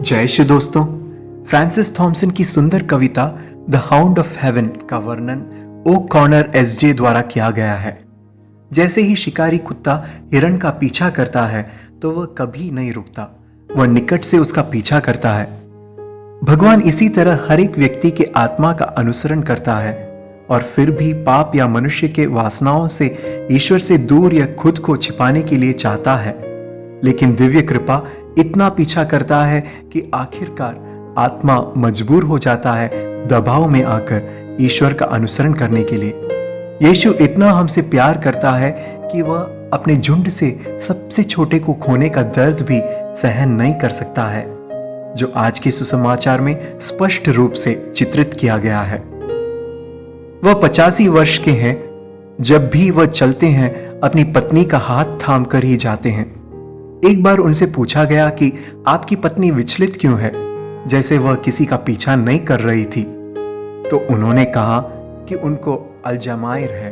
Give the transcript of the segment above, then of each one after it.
जय श्री दोस्तों। Francis Thompson की सुंदर कविता द हाउंड ऑफ हेवन का वर्णन ओ कॉर्नर एसजे द्वारा किया गया है। जैसे ही शिकारी कुत्ता हिरण का पीछा करता है तो वह कभी नहीं रुकता, वह निकट से उसका पीछा करता है। भगवान इसी तरह हर एक व्यक्ति के आत्मा का अनुसरण करता है और फिर भी पाप या मनुष्य के वासनाओं से ईश्वर से दूर या खुद को छिपाने के लिए चाहता है, लेकिन दिव्य कृपा इतना पीछा करता है कि आखिरकार आत्मा मजबूर हो जाता है दबाव में आकर ईश्वर का अनुसरण करने के लिए। यीशु इतना हमसे प्यार करता है कि वह अपने झुंड से सबसे छोटे को खोने का दर्द भी सहन नहीं कर सकता है, जो आज के सुसमाचार में स्पष्ट रूप से चित्रित किया गया है। वह 85 वर्ष के हैं। जब भी वह चलते हैं अपनी पत्नी का हाथ थाम कर ही जाते हैं। एक बार उनसे पूछा गया कि आपकी पत्नी विचलित क्यों है, जैसे वह किसी का पीछा नहीं कर रही थी, तो उन्होंने कहा कि उनको अल्जामायर है।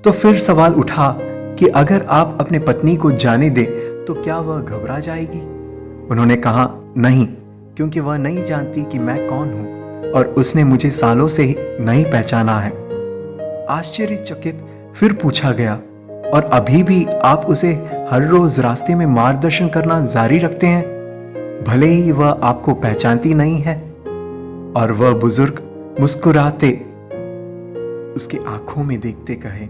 तो फिर सवाल उठा कि अगर आप अपने पत्नी को जाने दें तो क्या वह घबरा जाएगी? उन्होंने कहा नहीं, क्योंकि वह नहीं जानती कि मैं कौन हूं और उसने मुझे सालों से ही नहीं पहचाना है। आश्चर्यचकित फिर पूछा गया, और अभी भी आप उसे हर रोज रास्ते में मार्गदर्शन करना जारी रखते हैं, भले ही वह आपको पहचानती नहीं है? और वह बुजुर्ग मुस्कुराते उसकी आंखों में देखते कहे,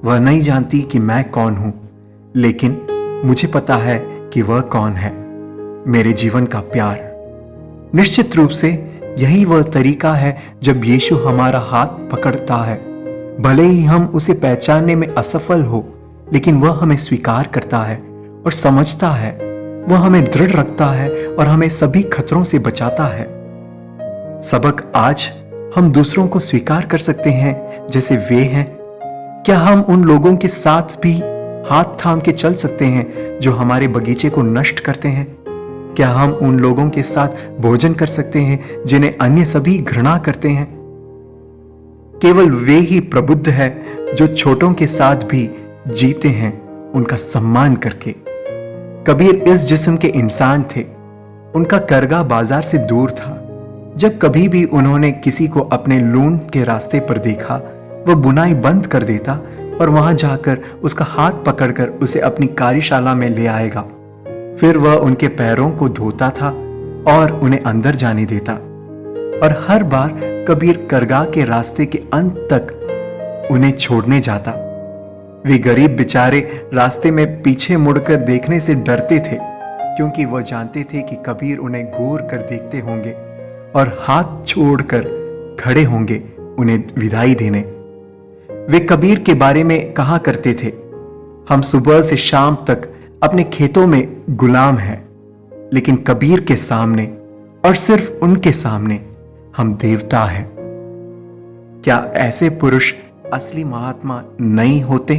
वह नहीं जानती कि मैं कौन हूं, लेकिन मुझे पता है कि वह कौन है, मेरे जीवन का प्यार। निश्चित रूप से यही वह तरीका है जब यीशु हमारा हाथ पकड़ता है। भले ही हम उसे पहचानने में असफल हो, लेकिन वह हमें स्वीकार करता है और समझता है। वह हमें दृढ़ रखता है और हमें सभी खतरों से बचाता है। सबक आज हम दूसरों को स्वीकार कर सकते हैं जैसे वे हैं। क्या हम उन लोगों के साथ भी हाथ थाम के चल सकते हैं जो हमारे बगीचे को नष्ट करते हैं? क्या हम उन लोगों के साथ भोजन कर सकते हैं जिन्हें अन्य सभी घृणा करते हैं? केवल वे ही प्रबुद्ध है जो छोटों के साथ भी जीते हैं, उनका सम्मान करके। कबीर इस जिस्म के इंसान थे। उनका करगा बाजार से दूर था। जब कभी भी उन्होंने किसी को अपने लून के रास्ते पर देखा, वह बुनाई बंद कर देता और वहां जाकर उसका हाथ पकड़कर उसे अपनी कार्यशाला में ले आएगा। फिर वह उनके पैरों को धोता था और उन्हें अंदर जाने देता। और हर बार कबीर करगा के रास्ते के अंत तक उन्हें छोड़ने जाता। वे गरीब बेचारे रास्ते में पीछे मुड़कर देखने से डरते थे, क्योंकि वह जानते थे कि कबीर उन्हें घूर कर देखते होंगे और हाथ छोड़कर खड़े होंगे उन्हें विदाई देने। वे कबीर के बारे में कहा करते थे, हम सुबह से शाम तक अपने खेतों में गुलाम हैं, लेकिन कबीर के सामने और सिर्फ उनके सामने हम देवता हैं। क्या ऐसे पुरुष असली महात्मा नहीं होते?